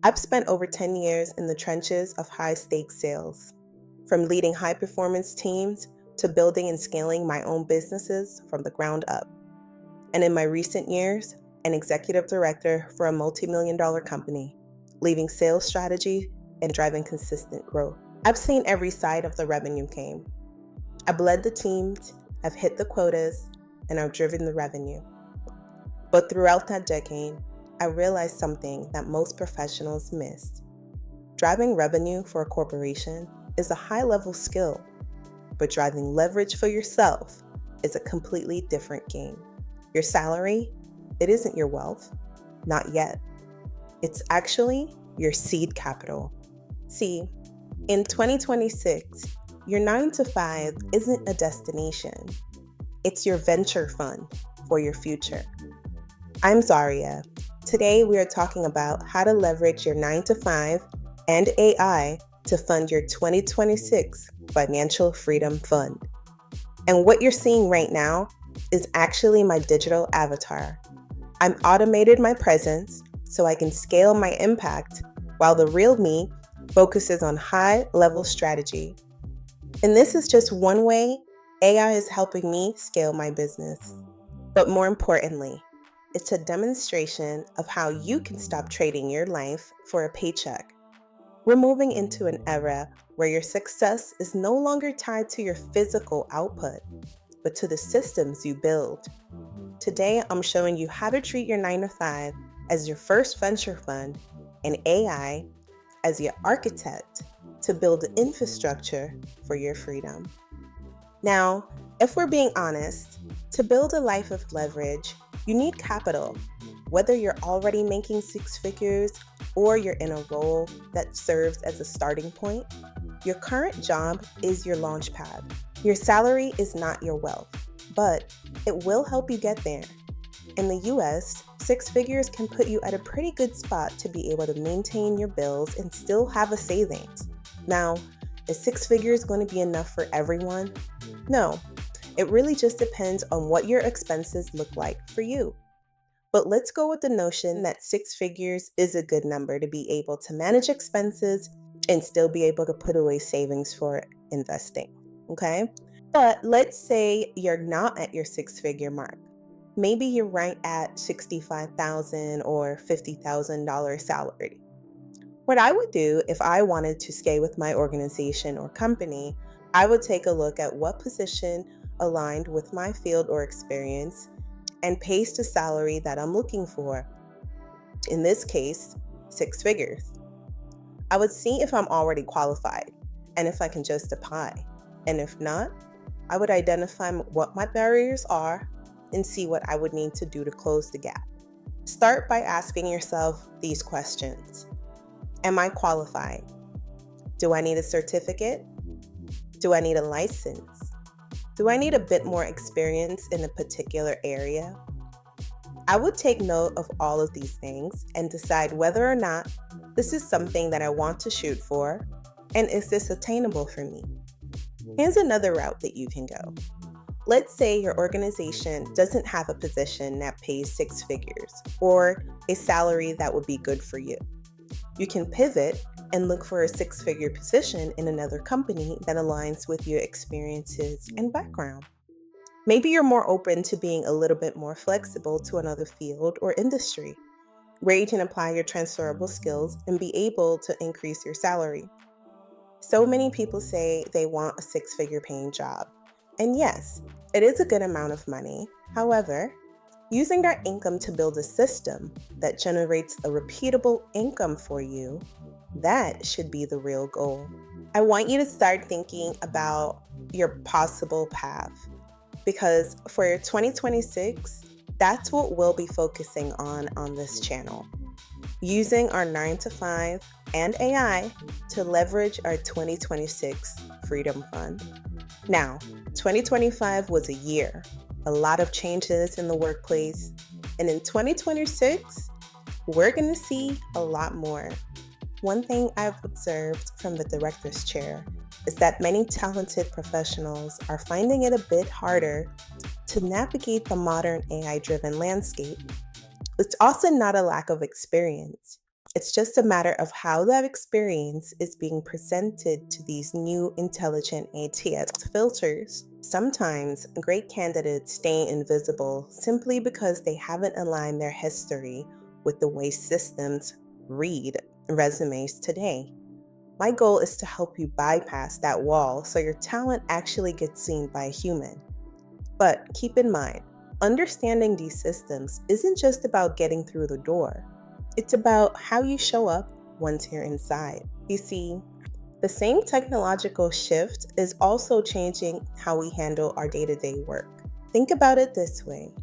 I've spent over 10 years in the trenches of high-stakes sales, from leading high-performance teams to building and scaling my own businesses from the ground up. And in my recent years, an executive director for a multimillion-dollar company, leading sales strategy and driving consistent growth. I've seen every side of the revenue game. I've led the teams, I've hit the quotas, and I've driven the revenue. But throughout that decade, I realized something that most professionals miss. Driving revenue for a corporation is a high-level skill, but driving leverage for yourself is a completely different game. Your salary, it isn't your wealth, not yet. It's actually your seed capital. See, in 2026, your 9 to 5 isn't a destination. It's your venture fund for your future. I'm Zaria. Today we are talking about how to leverage your 9 to 5 and AI to fund your 2026 Financial Freedom Fund. And what you're seeing right now is actually my digital avatar. I'm automated my presence so I can scale my impact while the real me focuses on high-level strategy. And this is just one way AI is helping me scale my business. But more importantly, it's a demonstration of how you can stop trading your life for a paycheck. We're moving into an era where your success is no longer tied to your physical output, but to the systems you build. Today, I'm showing you how to treat your 9 to 5 as your first venture fund and AI as your architect to build the infrastructure for your freedom. Now, if we're being honest, to build a life of leverage, you need capital. Whether you're already making 6 figures or you're in a role that serves as a starting point, your current job is your launchpad. Your salary is not your wealth, but it will help you get there. In the US, 6 figures can put you at a pretty good spot to be able to maintain your bills and still have a savings. Now, is 6 figures going to be enough for everyone? No, it really just depends on what your expenses look like for you. But let's go with the notion that 6 figures is a good number to be able to manage expenses and still be able to put away savings for investing, okay? But let's say you're not at your 6-figure mark. Maybe you're right at $65,000 or $50,000 salary. What I would do if I wanted to scale with my organization or company, I would take a look at what position aligned with my field or experience and pays the salary that I'm looking for. In this case, 6 figures. I would see if I'm already qualified and if I can just apply. And if not, I would identify what my barriers are and see what I would need to do to close the gap. Start by asking yourself these questions. Am I qualified? Do I need a certificate? Do I need a license? Do I need a bit more experience in a particular area? I would take note of all of these things and decide whether or not this is something that I want to shoot for, and is this attainable for me? Here's another route that you can go. Let's say your organization doesn't have a position that pays 6 figures or a salary that would be good for you. You can pivot and look for a 6-figure position in another company that aligns with your experiences and background. Maybe you're more open to being a little bit more flexible to another field or industry, where you can apply your transferable skills and be able to increase your salary. So many people say they want a 6-figure paying job. And yes, it is a good amount of money. However, using that income to build a system that generates a repeatable income for you, that should be the real goal. I want you to start thinking about your possible path, because for your 2026, that's what we'll be focusing on this channel. Using our 9 to 5 and AI to leverage our 2026 Freedom Fund. Now, 2025 was a year. A lot of changes in the workplace. And in 2026, we're going to see a lot more. One thing I've observed from the director's chair is that many talented professionals are finding it a bit harder to navigate the modern AI-driven landscape. It's also not a lack of experience. It's just a matter of how that experience is being presented to these new intelligent ATS filters. Sometimes great candidates stay invisible simply because they haven't aligned their history with the way systems read resumes today. My goal is to help you bypass that wall so your talent actually gets seen by a human. But keep in mind, understanding these systems isn't just about getting through the door. It's about how you show up once you're inside. You see, the same technological shift is also changing how we handle our day to day work. Think about it this way: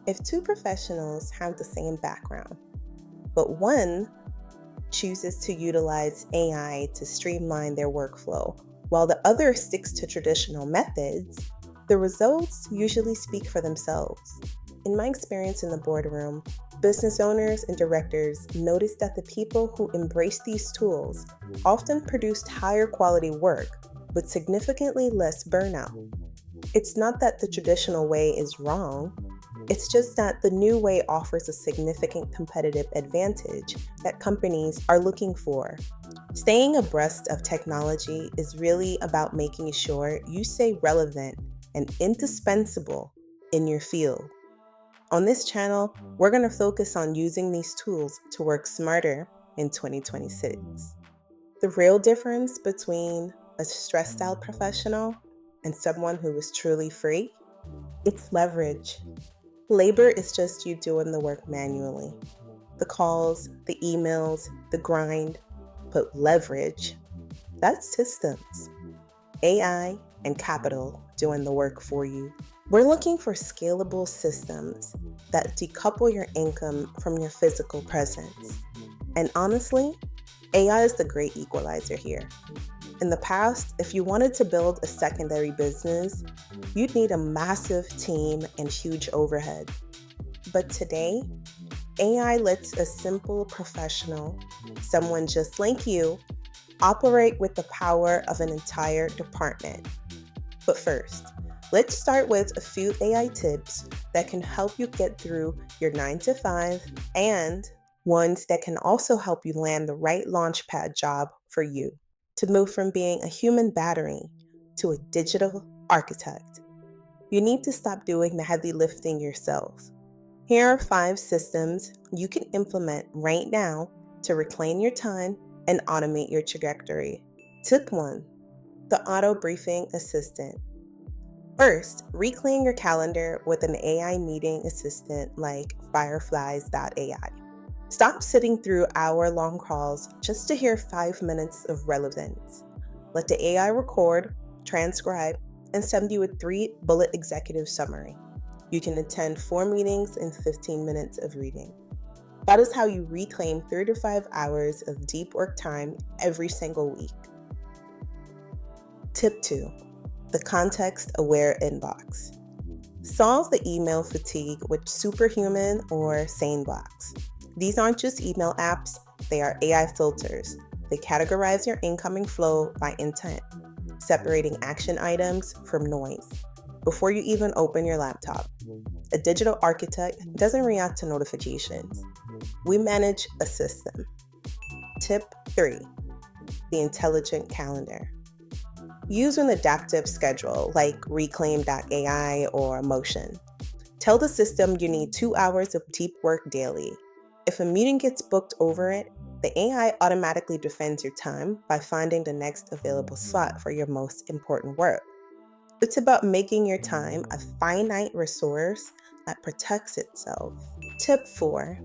if two professionals have the same background, but one chooses to utilize AI to streamline their workflow, while the other sticks to traditional methods, the results usually speak for themselves. In my experience in the boardroom, business owners and directors noticed that the people who embraced these tools often produced higher quality work with significantly less burnout. It's not that the traditional way is wrong, it's just that the new way offers a significant competitive advantage that companies are looking for. Staying abreast of technology is really about making sure you stay relevant and indispensable in your field. On this channel, we're going to focus on using these tools to work smarter in 2026. The real difference between a stressed out professional and someone who is truly free, it's leverage. Labor is just you doing the work manually. The calls, the emails, the grind, but leverage, that's systems. AI and capital doing the work for you. We're looking for scalable systems that decouple your income from your physical presence. And honestly, AI is the great equalizer here. In the past, if you wanted to build a secondary business, you'd need a massive team and huge overhead. But today, AI lets a simple professional, someone just like you, operate with the power of an entire department. But first, let's start with a few AI tips that can help you get through your 9 to 5 and ones that can also help you land the right Launchpad job for you to move from being a human battery to a digital architect. You need to stop doing the heavy lifting yourself. Here are 5 systems you can implement right now to reclaim your time and automate your trajectory. Tip 1, the auto briefing assistant. First, reclaim your calendar with an AI meeting assistant like Fireflies.ai. Stop sitting through hour-long calls just to hear 5 minutes of relevance. Let the AI record, transcribe, and send you a 3-bullet executive summary. You can attend 4 meetings in 15 minutes of reading. That is how you reclaim 3 to 5 hours of deep work time every single week. Tip 2, the context-aware inbox. Solve the email fatigue with Superhuman or SaneBox. These aren't just email apps, they are AI filters. They categorize your incoming flow by intent, separating action items from noise before you even open your laptop. A digital architect doesn't react to notifications. We manage a system. Tip 3, the intelligent calendar. Use an adaptive schedule like Reclaim.ai or Motion. Tell the system you need 2 hours of deep work daily. If a meeting gets booked over it, the AI automatically defends your time by finding the next available slot for your most important work. It's about making your time a finite resource that protects itself. Tip 4,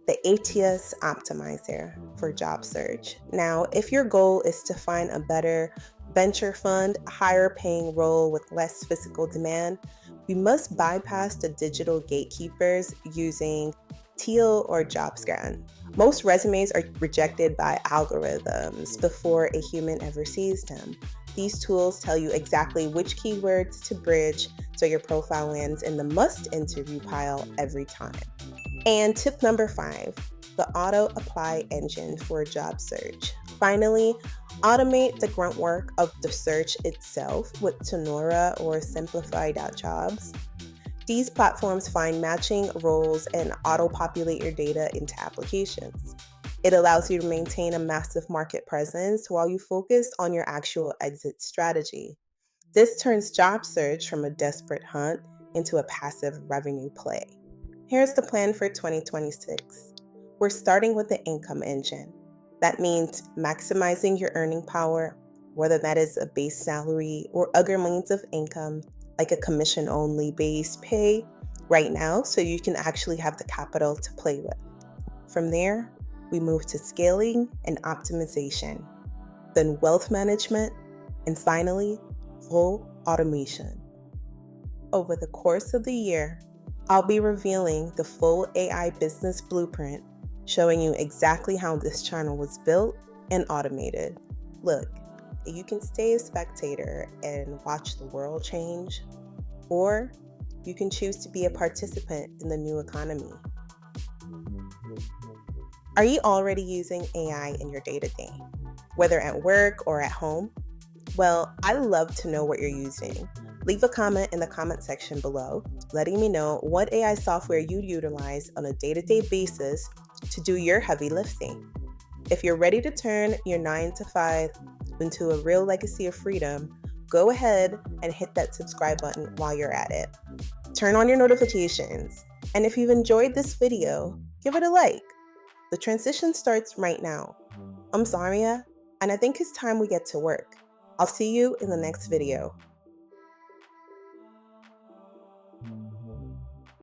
the ATS optimizer for job search. Now, if your goal is to find a better venture fund, higher paying role with less physical demand, we must bypass the digital gatekeepers using Teal or JobScan. Most resumes are rejected by algorithms before a human ever sees them. These tools tell you exactly which keywords to bridge so your profile lands in the must interview pile every time. And tip number 5, the auto apply engine for a job search. Finally, automate the grunt work of the search itself with Tenora or Simplify.jobs. These platforms find matching roles and auto-populate your data into applications. It allows you to maintain a massive market presence while you focus on your actual exit strategy. This turns job search from a desperate hunt into a passive revenue play. Here's the plan for 2026. We're starting with the income engine. That means maximizing your earning power, whether that is a base salary or other means of income, like a commission only base pay right now, so you can actually have the capital to play with. From there, we move to scaling and optimization, then wealth management, and finally, full automation. Over the course of the year, I'll be revealing the full AI business blueprint, showing you exactly how this channel was built and automated. Look, you can stay a spectator and watch the world change, or you can choose to be a participant in the new economy. Are you already using AI in your day-to-day, whether at work or at home? Well, I'd love to know what you're using. Leave a comment in the comment section below, letting me know what AI software you utilize on a day-to-day basis to do your heavy lifting. If you're ready to turn your 9 to 5 into a real legacy of freedom, go ahead and hit that subscribe button while you're at it. Turn on your notifications. And if you've enjoyed this video, give it a like. The transition starts right now. I'm Zaria, and I think it's time we get to work. I'll see you in the next video.